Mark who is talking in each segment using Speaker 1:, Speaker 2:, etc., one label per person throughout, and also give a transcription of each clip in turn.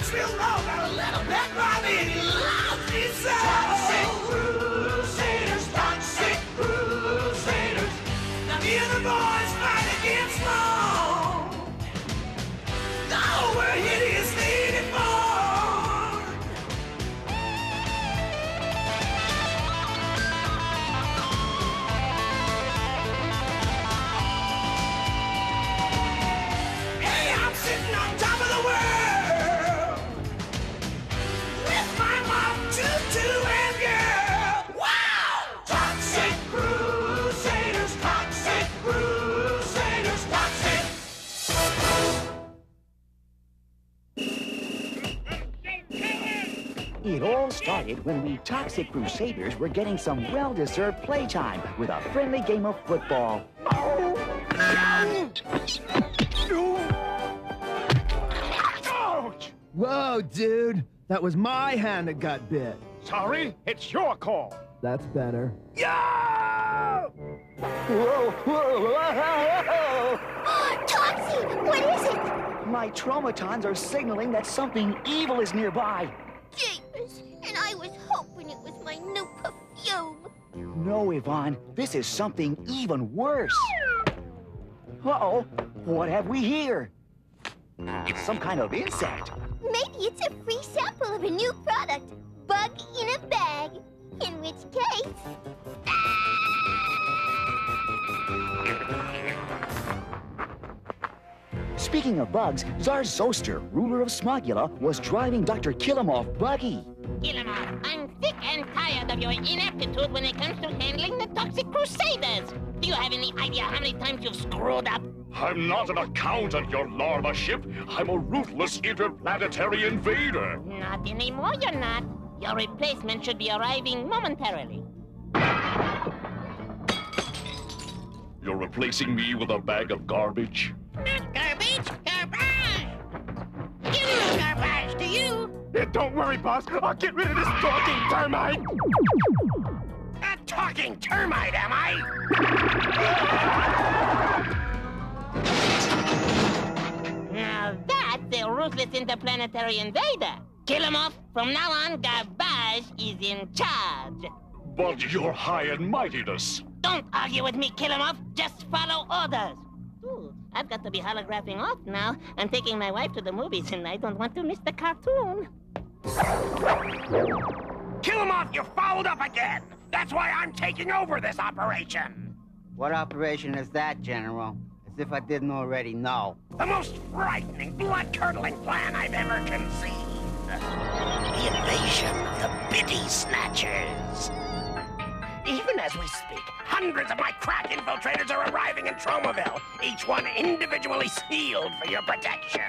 Speaker 1: much real love and a little bit Robbie loves me so. Toxic Crusaders, Toxic Crusaders. Now me and the boys fight against law. Oh, we're hideously deformed. Hey, I'm sitting on top of the world with my mom, tutu, and girl. Wow! Toxic Crusaders, Toxic Crusaders, Toxic.
Speaker 2: It all started when we Toxic Crusaders were getting some well-deserved playtime with a friendly game of football.
Speaker 3: Ouch!
Speaker 4: Whoa, dude. That was my hand that got bit.
Speaker 3: Sorry, it's your call.
Speaker 4: That's better.
Speaker 3: Yo!
Speaker 2: Whoa, whoa, whoa.
Speaker 5: Toxie, what is it?
Speaker 2: My traumatons are signaling that something evil is nearby.
Speaker 5: Jeepers, and I was hoping it was my new perfume.
Speaker 2: No, Yvonne, this is something even worse. Uh-oh, what have we here? It's some kind of insect.
Speaker 5: Maybe it's a free sample of a new product, bug in a bag. In which case...
Speaker 2: Speaking of bugs, Tsar Zoster, ruler of Smogula, was driving Dr. Killimoff buggy.
Speaker 6: Killimoff, I'm sick and tired of your ineptitude when it comes to handling the Toxic Crusaders. Do you have any idea how many times you've screwed up?
Speaker 7: I'm not an accountant, your larva ship. I'm a ruthless interplanetary invader.
Speaker 6: Not anymore, you're not. Your replacement should be arriving momentarily.
Speaker 7: You're replacing me with a bag of garbage?
Speaker 6: Not garbage, garbage! You know garbage, do you?
Speaker 3: Don't worry, boss. I'll get rid of this talking termite.
Speaker 1: A talking termite, am I?
Speaker 6: Now that's a ruthless interplanetary invader. Kill him off. From now on, Garbage is in charge.
Speaker 7: But your high and mightiness.
Speaker 6: Don't argue with me, Kill him off. Just follow orders. Ooh, I've got to be holographing off now. I'm taking my wife to the movies, and I don't want to miss the cartoon.
Speaker 1: Kill him off, you fouled up again. That's why I'm taking over this operation.
Speaker 8: What operation is that, General? As if I didn't already know.
Speaker 1: The most frightening, blood-curdling plan I've ever conceived. The invasion of the Biddy Snatchers. Even as we speak, hundreds of my crack infiltrators are arriving in Tromaville, each one individually sealed for your protection.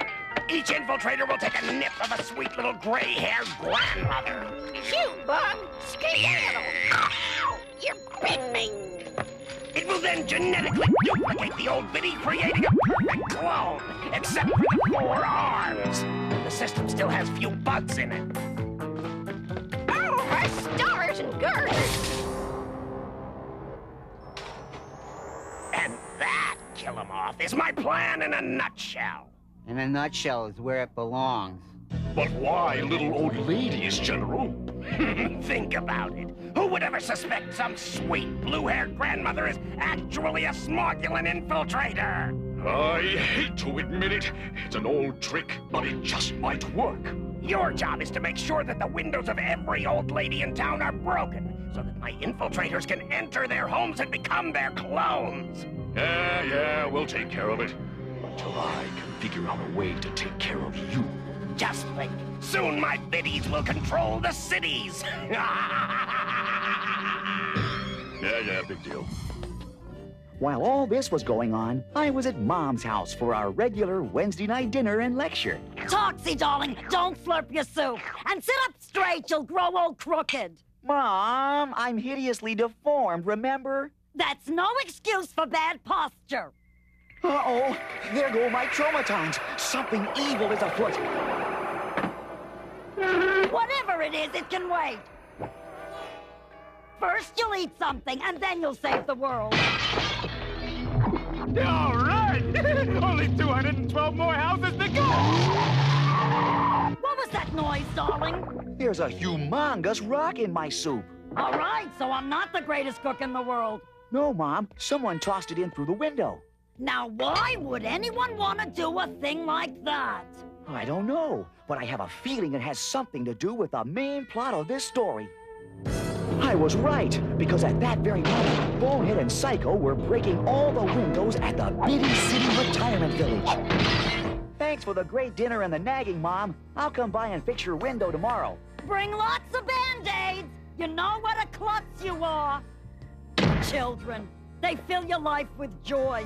Speaker 1: Each infiltrator will take a nip of a sweet little gray-haired grandmother.
Speaker 5: Phew, Bob! Skedaddle! Ow! You bit me!
Speaker 1: It will then genetically duplicate the old Biddy, creating a perfect clone, except for the 4 arms. The system still has few bugs in it.
Speaker 5: Oh, my stars and girders!
Speaker 1: And that, kill 'em off, is my plan in a nutshell.
Speaker 8: In a nutshell is where it belongs.
Speaker 7: But why little old ladies, General?
Speaker 1: Think about it. Who would ever suspect some sweet blue-haired grandmother is actually a Smogulan infiltrator?
Speaker 7: I hate to admit it. It's an old trick, but it just might work.
Speaker 1: Your job is to make sure that the windows of every old lady in town are broken, so that my infiltrators can enter their homes and become their clones.
Speaker 7: Yeah, we'll take care of it. Until I can figure out a way to take care of you.
Speaker 1: Just think, soon my biddies will control the cities.
Speaker 7: Yeah, big deal.
Speaker 2: While all this was going on, I was at Mom's house for our regular Wednesday night dinner and lecture.
Speaker 9: Toxie, darling, don't slurp your soup. And sit up straight, you'll grow all crooked.
Speaker 2: Mom, I'm hideously deformed, remember?
Speaker 9: That's no excuse for bad posture.
Speaker 2: Uh-oh, there go my traumatons. Something evil is afoot.
Speaker 9: Whatever it is, it can wait. First you'll eat something, and then you'll save the world.
Speaker 3: All right! Only 212 more houses to go!
Speaker 9: What was that? darling?
Speaker 2: There's a humongous rock in my soup.
Speaker 9: All right, so I'm not the greatest cook in the world.
Speaker 2: No, Mom. Someone tossed it in through the window.
Speaker 9: Now, why would anyone want to do a thing like that?
Speaker 2: I don't know, but I have a feeling it has something to do with the main plot of this story. I was right, because at that very moment, Bonehead and Psycho were breaking all the windows at the Biddy City Retirement Village. Thanks for the great dinner and the nagging, Mom. I'll come by and fix your window tomorrow.
Speaker 9: Bring lots of Band-Aids. You know what a klutz you are. Children, they fill your life with joy.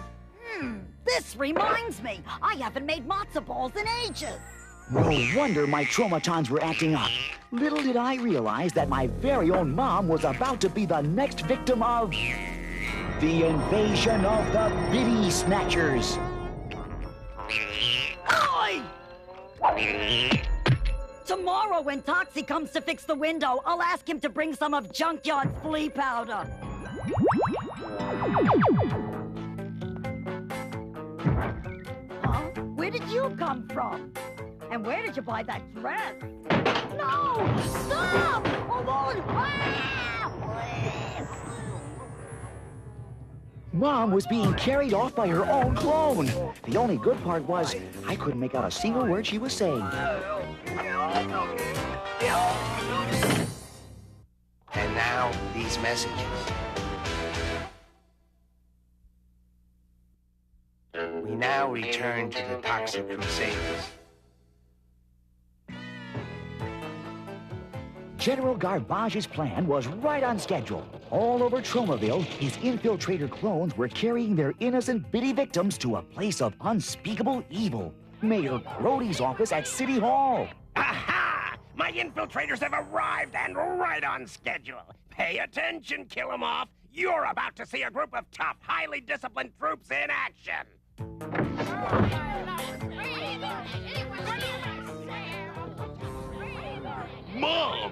Speaker 9: This reminds me, I haven't made matzo balls in ages.
Speaker 2: No wonder my traumatons were acting up. Little did I realize that my very own mom was about to be the next victim of the invasion of the Biddy Snatchers.
Speaker 9: Oi! Tomorrow when Toxie comes to fix the window, I'll ask him to bring some of Junkyard's flea powder. Huh? Where did you come from? And where did you buy that dress? No! Stop! Oh, Lord! Ah!
Speaker 2: Mom was being carried off by her own clone. The only good part was I couldn't make out a single word she was saying.
Speaker 1: And now, these messages. We now return to the Toxic Crusaders.
Speaker 2: General Garbage's plan was right on schedule. All over Tromaville, his infiltrator clones were carrying their innocent Biddy victims to a place of unspeakable evil. Mayor Crody's office at City Hall.
Speaker 3: Aha! My infiltrators have arrived and right on schedule. Pay attention, Kill 'em Off. You're about to see a group of tough, highly disciplined troops in action.
Speaker 7: Mom!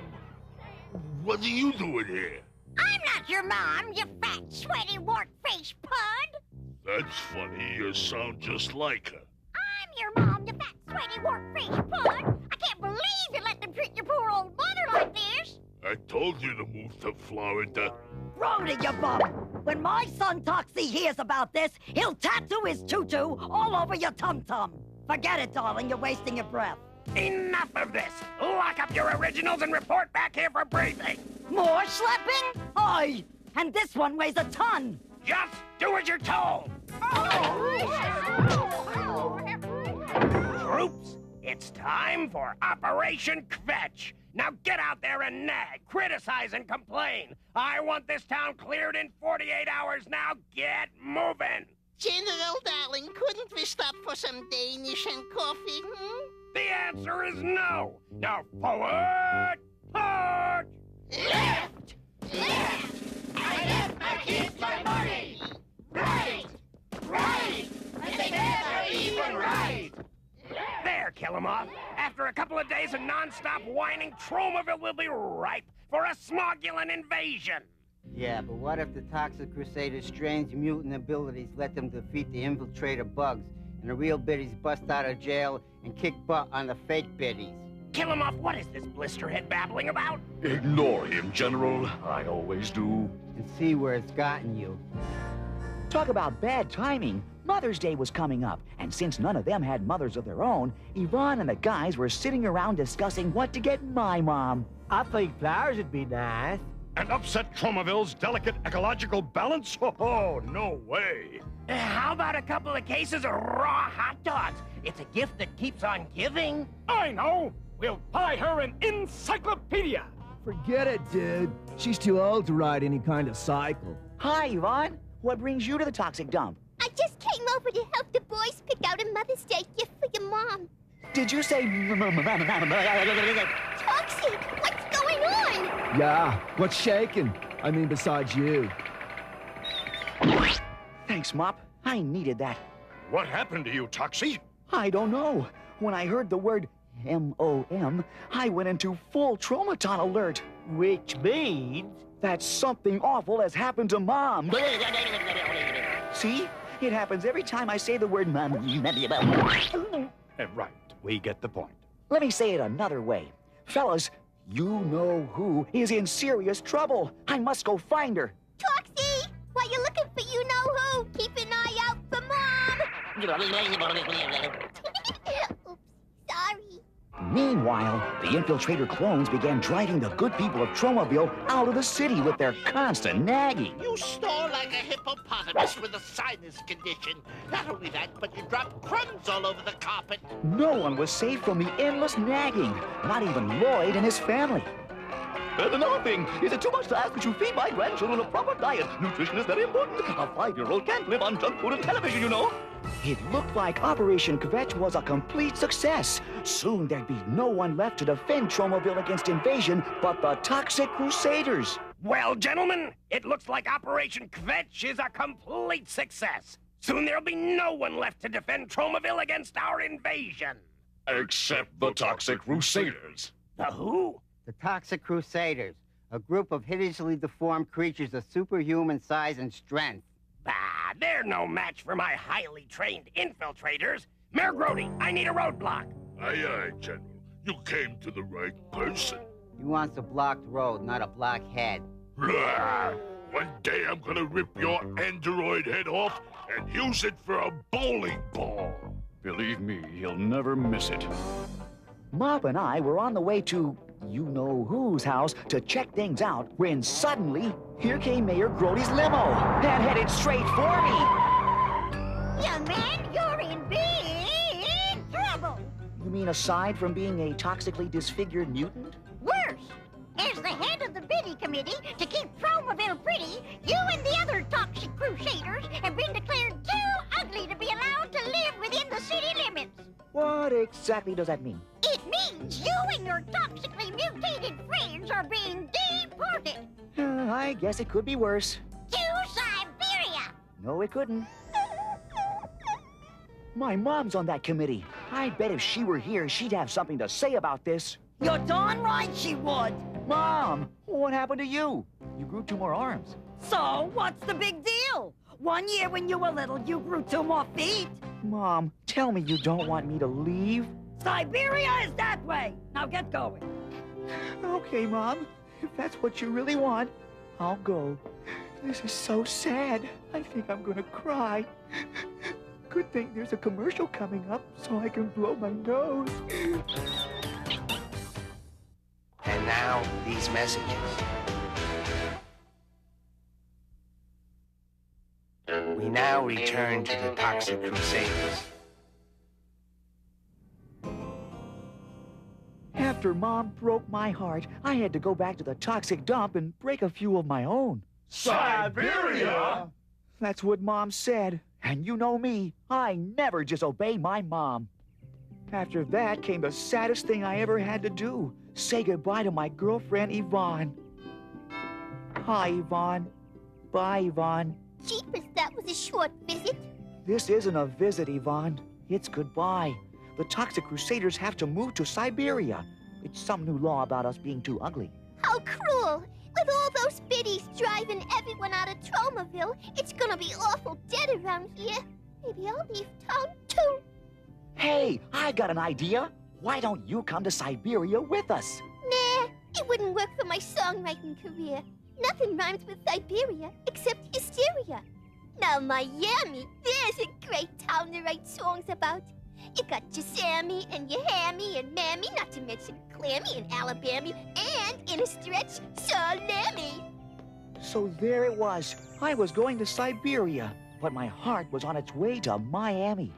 Speaker 7: What are you doing here?
Speaker 5: I'm not your mom, you fat, sweaty, wart-faced pud.
Speaker 7: That's funny. You sound just like her.
Speaker 5: I'm your mom, you fat, sweaty, wart-faced pud. I can't believe you let them treat your poor old mother like this.
Speaker 7: I told you to move to Florida.
Speaker 9: Brody, you bum! When my son Toxie hears about this, he'll tattoo his tutu all over your tum-tum. Forget it, darling. You're wasting your breath.
Speaker 3: Enough of this. Lock up your originals and report back here for briefing.
Speaker 9: More schlepping? Aye! And this one weighs a ton!
Speaker 3: Just do as you're told. Troops, it's time for Operation Kvetch. Now get out there and nag, criticize, and complain. I want this town cleared in 48 hours now. Get moving.
Speaker 6: General, darling, couldn't we stop for some Danish and coffee?
Speaker 3: The answer is no. Now forward, forward.
Speaker 6: Left! Left! I left my kids my money! Right! Right! And they never even right!
Speaker 3: There, Kill 'em Off. After a couple of days of non-stop whining, Tromaville will be ripe for a smogulin invasion.
Speaker 8: Yeah, but what if the Toxic Crusaders' strange mutant abilities let them defeat the infiltrator bugs, and the real Biddies bust out of jail and kick butt on the fake Biddies?
Speaker 3: Kill 'em Off, what is this blisterhead babbling about?
Speaker 7: Ignore him, General. I always do.
Speaker 8: And see where it's gotten you.
Speaker 2: Talk about bad timing. Mother's Day was coming up, and since none of them had mothers of their own, Yvonne and the guys were sitting around discussing what to get my mom.
Speaker 4: I think flowers would be nice.
Speaker 7: And upset Tromaville's delicate ecological balance? Oh, no way.
Speaker 3: How about a couple of cases of raw hot dogs? It's a gift that keeps on giving. I know. We'll buy her an encyclopedia.
Speaker 4: Forget it, dude. She's too old to ride any kind of cycle.
Speaker 2: Hi, Yvonne. What brings you to the toxic dump?
Speaker 5: I just came over to help the boys pick out a Mother's Day gift for your mom.
Speaker 2: Did you say...
Speaker 5: Toxie, what's going on?
Speaker 4: Yeah, what's shaking? I mean, besides you.
Speaker 2: Thanks, Mop. I needed that.
Speaker 7: What happened to you, Toxie?
Speaker 2: I don't know. When I heard the word M-O-M, I went into full traumaton alert.
Speaker 4: Which means...
Speaker 2: that something awful has happened to Mom. See? It happens every time I say the word Mom.
Speaker 7: Right. We get the point.
Speaker 2: Let me say it another way. Fellas, you-know-who is in serious trouble. I must go find her.
Speaker 5: Toxie, while you're looking for you-know-who, keep an eye out for Mom. Oops, sorry.
Speaker 2: Meanwhile, the infiltrator clones began driving the good people of Tromaville out of the city with their constant nagging.
Speaker 1: You snore like a hippopotamus with a sinus condition. Not only that, but you drop crumbs all over the carpet.
Speaker 2: No one was safe from the endless nagging, not even Lloyd and his family. Another thing, is it too much to ask that you feed my grandchildren a proper diet? Nutrition is very important. A 5-year-old can't live on junk food and television, you know. It looked like Operation Kvetch was a complete success. Soon there'd be no one left to defend Tromaville against invasion but the Toxic Crusaders.
Speaker 3: Well, gentlemen, it looks like Operation Kvetch is a complete success. Soon there'll be no one left to defend Tromaville against our invasion.
Speaker 7: Except the Toxic Crusaders.
Speaker 3: The who?
Speaker 8: The Toxic Crusaders, a group of hideously deformed creatures of superhuman size and strength.
Speaker 3: Bah, they're no match for my highly trained infiltrators. Mayor Grody, I need a roadblock.
Speaker 7: Aye, aye, General. You came to the right person.
Speaker 8: He wants a blocked road, not a blockhead.
Speaker 7: One day I'm gonna rip your android head off and use it for a bowling ball. Believe me, he'll never miss it.
Speaker 2: Mop and I were on the way to you-know-who's house to check things out when suddenly, here came Mayor Grody's limo and headed straight for me.
Speaker 5: Young man, you're in big trouble.
Speaker 2: You mean aside from being a toxically disfigured mutant?
Speaker 5: Worse. As the head of the Biddy committee to keep Tromaville pretty, you and the other Toxic Crusaders have been declared too ugly to be allowed to live within the city limits.
Speaker 2: What exactly does that mean?
Speaker 5: It means you and your toxically mutated friends are being deported
Speaker 2: I guess it could be worse.
Speaker 5: to Siberia.
Speaker 2: No, it couldn't. My mom's on that committee. I bet if she were here, she'd have something to say about this.
Speaker 9: You're darn right she would.
Speaker 2: Mom, what happened to you? You grew 2 more arms.
Speaker 9: So, what's the big deal? 1 year when you were little, you grew 2 more feet.
Speaker 2: Mom, tell me you don't want me to leave.
Speaker 9: Siberia is that way. Now get going.
Speaker 2: Okay, Mom. If that's what you really want, I'll go. This is so sad. I think I'm gonna cry. Good thing there's a commercial coming up so I can blow my nose.
Speaker 1: And now, these messages. We now return to the Toxic Crusaders.
Speaker 2: After Mom broke my heart, I had to go back to the toxic dump and break a few of my own.
Speaker 7: Siberia?
Speaker 2: That's what Mom said. And you know me, I never disobey my mom. After that came the saddest thing I ever had to do. Say goodbye to my girlfriend, Yvonne. Hi, Yvonne. Bye, Yvonne.
Speaker 5: Jeepers, that was a short visit.
Speaker 2: This isn't a visit, Yvonne. It's goodbye. The Toxic Crusaders have to move to Siberia. It's some new law about us being too ugly.
Speaker 5: How cruel. With all those biddies driving everyone out of Tromaville, it's gonna be awful dead around here. Maybe I'll leave town too.
Speaker 2: Hey, I got an idea. Why don't you come to Siberia with us?
Speaker 5: Nah, it wouldn't work for my songwriting career. Nothing rhymes with Siberia except hysteria. Now, Miami, there's a great town to write songs about. You got your Sammy and your Hammy and Mammy, not to mention Clammy and Alabama, and in a stretch, Salami.
Speaker 2: So there it was. I was going to Siberia, but my heart was on its way to Miami.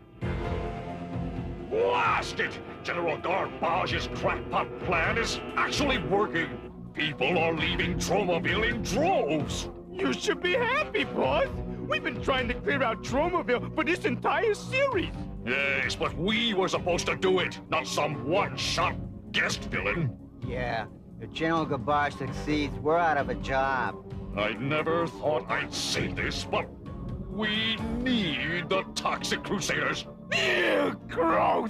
Speaker 7: Blast it! General Garbage's crackpot plan is actually working. People are leaving Tromaville in droves.
Speaker 4: You should be happy, boss. We've been trying to clear out Tromaville for this entire series.
Speaker 7: Yes, but we were supposed to do it, not some one-shot guest villain.
Speaker 8: Yeah, if General Garbage succeeds, we're out of a job.
Speaker 7: I never thought I'd say this, but we need the Toxic Crusaders.
Speaker 4: Ew, gross!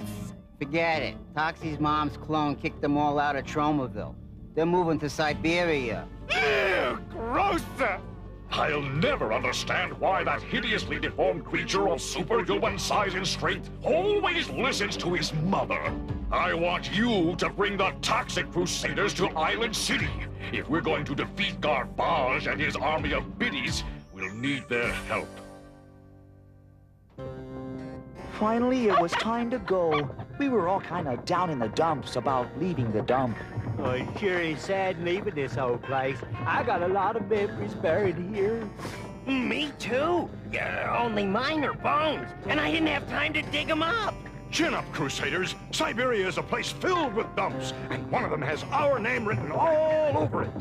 Speaker 8: Forget it. Toxie's mom's clone kicked them all out of Tromaville. They're moving to Siberia.
Speaker 4: Ew, gross!
Speaker 7: I'll never understand why that hideously deformed creature of superhuman size and strength always listens to his mother. I want you to bring the Toxic Crusaders to Island City. If we're going to defeat Garbage and his army of biddies, we'll need their help.
Speaker 2: Finally, it was time to go. We were all kind of down in the dumps about leaving the dump.
Speaker 3: Oh, it sure is sad leaving this whole place. I got a lot of memories buried here. Me too. Yeah, only mine are bones, and I didn't have time to dig them up.
Speaker 7: Chin up, Crusaders. Siberia is a place filled with dumps, and one of them has our name written all over it.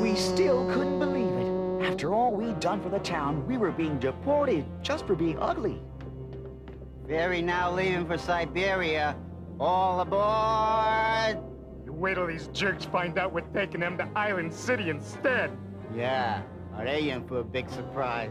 Speaker 2: We still couldn't believe it. After all we'd done for the town, we were being deported just for being ugly.
Speaker 8: Ferry now leaving for Siberia. All aboard!
Speaker 4: You wait till these jerks find out we're taking them to Island City instead.
Speaker 8: Yeah, are they in for a big surprise?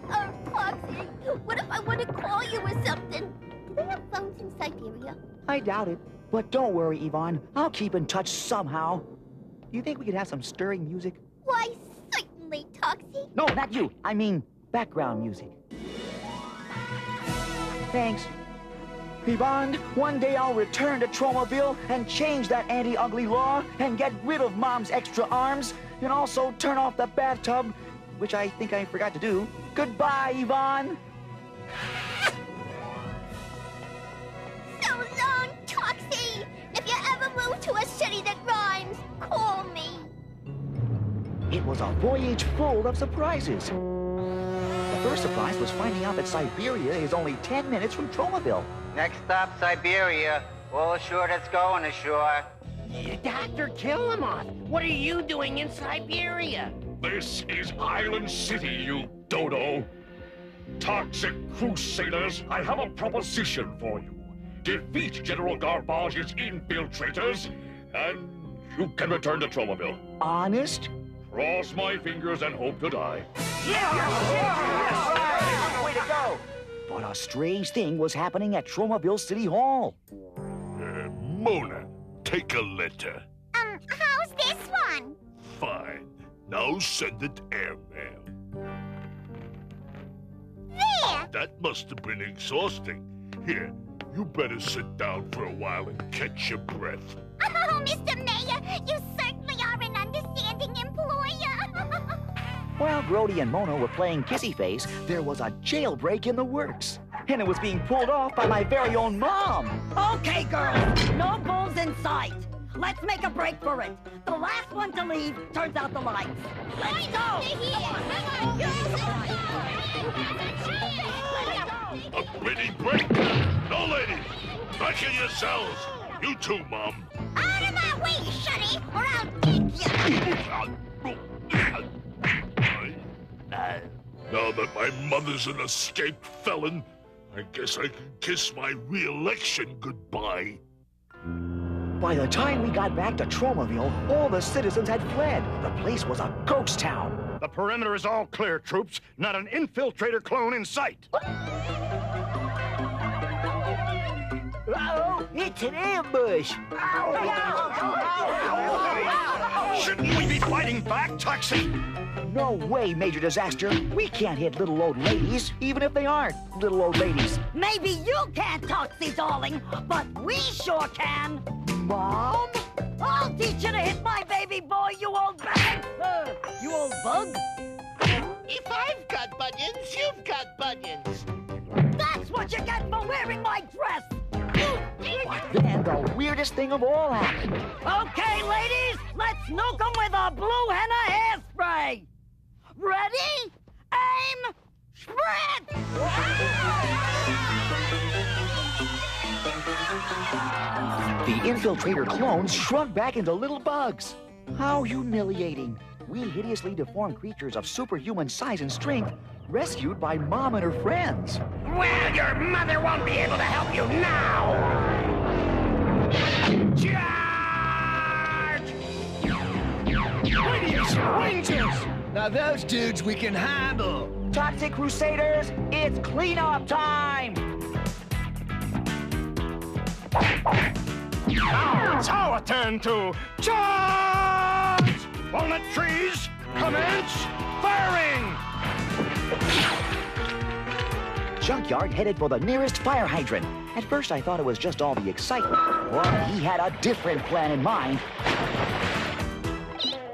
Speaker 5: Oh, Toxie, what if I want to call you or something? Do they have phones in Siberia?
Speaker 2: I doubt it. But don't worry, Yvonne. I'll keep in touch somehow. Do you think we could have some stirring music?
Speaker 5: Why, certainly, Toxie.
Speaker 2: No, not you. I mean, background music. Thanks. Yvonne, one day I'll return to Tromaville and change that anti-ugly law and get rid of Mom's extra arms and also turn off the bathtub, which I think I forgot to do. Goodbye, Yvonne.
Speaker 5: So long, Toxie. If you ever move to a city that rhymes, call me.
Speaker 2: It was a voyage full of surprises. The first surprise was finding out that Siberia is only 10 minutes from Tromaville.
Speaker 8: Next stop, Siberia. All ashore that's going ashore.
Speaker 3: Dr. Killamoth, what are you doing in Siberia?
Speaker 7: This is Island City, you dodo. Toxic Crusaders, I have a proposition for you. Defeat General Garbage's infiltrators, and you can return to Tromaville.
Speaker 2: Honest?
Speaker 7: Cross my fingers and hope to die.
Speaker 2: Way to go! But a strange thing was happening at Tromaville City Hall.
Speaker 7: Mona, take a letter.
Speaker 5: How's this one?
Speaker 7: Fine. Now send it airmail.
Speaker 5: There!
Speaker 7: That must have been exhausting. Here, you better sit down for a while and catch your breath.
Speaker 5: Oh, Mr. Mayor, you certainly are an understanding employer.
Speaker 2: While Grody and Mona were playing Kissy Face, there was a jailbreak in the works. And it was being pulled off by my very own mom.
Speaker 9: Okay, girls, no bulls in sight. Let's make a break for it. The last one to leave turns out the lights. Let's go!
Speaker 7: A Biddy break? No, ladies! Back in your cells! You too, Mom.
Speaker 5: Out of my way, Shuddy, or I'll kick you!
Speaker 7: Now that my mother's an escaped felon, I guess I can kiss my re-election goodbye.
Speaker 2: By the time we got back to Tromaville, all the citizens had fled. The place was a ghost town.
Speaker 7: The perimeter is all clear, troops. Not an infiltrator clone in sight.
Speaker 2: Uh-oh, it's an ambush.
Speaker 7: Shouldn't we be fighting back, Toxie?
Speaker 2: No way, Major Disaster. We can't hit little old ladies, even if they aren't little old ladies.
Speaker 9: Maybe you can't, Toxie, darling, but we sure can.
Speaker 2: Mom?
Speaker 9: I'll teach you to hit my baby boy, you old bag. You old bug?
Speaker 6: If I've got bunions, you've got bunions.
Speaker 9: That's what you get for wearing my dress.
Speaker 2: Then the weirdest thing of all happened.
Speaker 9: Okay, ladies, let's nuke them with a blue henna hairspray. Ready? Aim! Spread!
Speaker 2: The infiltrator clones shrunk back into little bugs. How humiliating. We hideously deformed creatures of superhuman size and strength, rescued by Mom and her friends.
Speaker 3: Well, your mother won't be able to help you now! Charge!
Speaker 4: Radius Rangers! Now those dudes we can handle.
Speaker 2: Toxic Crusaders, it's cleanup time!
Speaker 7: Now it's our turn to charge! Walnut trees, commence firing!
Speaker 2: junkyard headed for the nearest fire hydrant. At first, I thought it was just all the excitement. But he had a different plan in mind.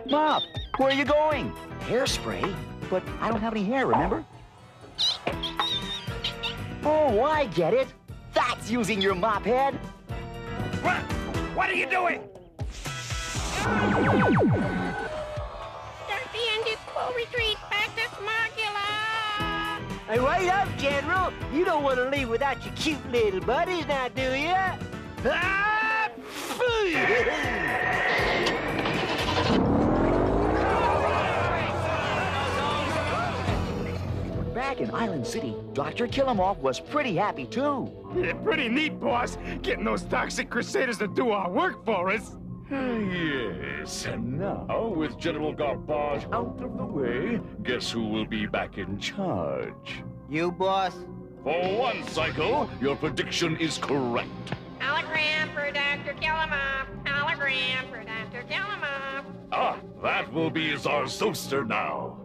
Speaker 2: Mop, where are you going? Hairspray? But I don't have any hair, remember? Oh, I get it. That's using your mop head.
Speaker 3: What are you doing?
Speaker 6: Start the ended full retreat back to Smogula.
Speaker 10: Hey, wait up, General. You don't want to leave without your cute little buddies now, do you? Ah,
Speaker 2: Back in Island City, Dr. Killamore was pretty happy, too.
Speaker 4: Yeah, pretty neat, boss. Getting those Toxic Crusaders to do our work for us.
Speaker 7: Yes, and now, with General Garbage out of the way, guess who will be back in charge?
Speaker 8: You, boss?
Speaker 7: For one, Psycho, your prediction is correct.
Speaker 6: Hologram for Dr. Killamore. Hologram for Dr. Killamore.
Speaker 7: Ah, that will be Zarzoster now.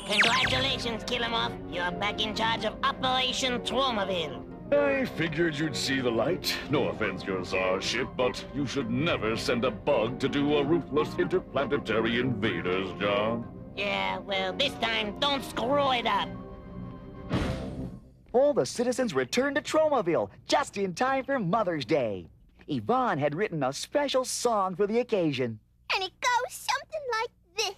Speaker 1: Congratulations, Killamore. You're back in charge of Operation Tromaville.
Speaker 7: I figured you'd see the light. No offense, your Tsar ship, but you should never send a bug to do a ruthless interplanetary invader's job.
Speaker 1: Yeah, well, this time, don't screw it up.
Speaker 2: All the citizens returned to Tromaville just in time for Mother's Day. Yvonne had written a special song for the occasion.
Speaker 5: And it goes something like this.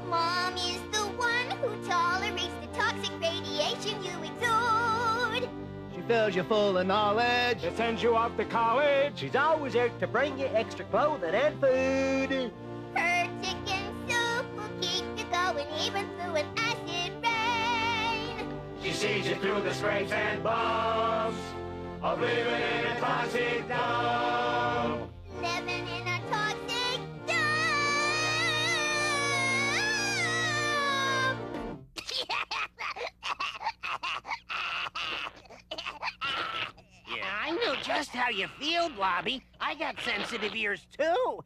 Speaker 5: Mom is the one who tolerates the toxic radiation you exude.
Speaker 10: She fills you full of knowledge.
Speaker 4: She sends you off to college.
Speaker 10: She's always there to bring you extra clothing and food.
Speaker 5: Her chicken soup will keep you going even through an acid rain.
Speaker 3: She sees you through the scrapes and bumps of living in a toxic dome.
Speaker 5: Living in a toxic dome.
Speaker 3: Yeah, I know just how you feel, Blobby. I got sensitive ears, too.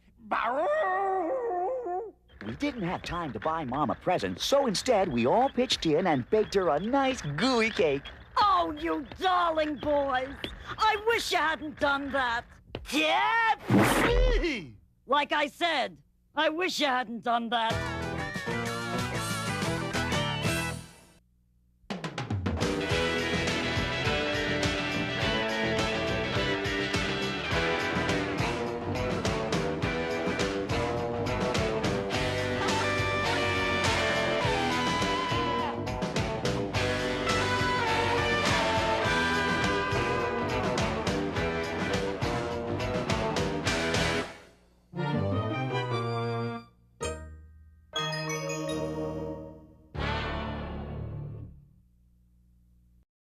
Speaker 2: We didn't have time to buy Mom a present, so instead we all pitched in and baked her a nice gooey cake.
Speaker 9: Oh, you darling boys. I wish you hadn't done that. Like I said, I wish you hadn't done that.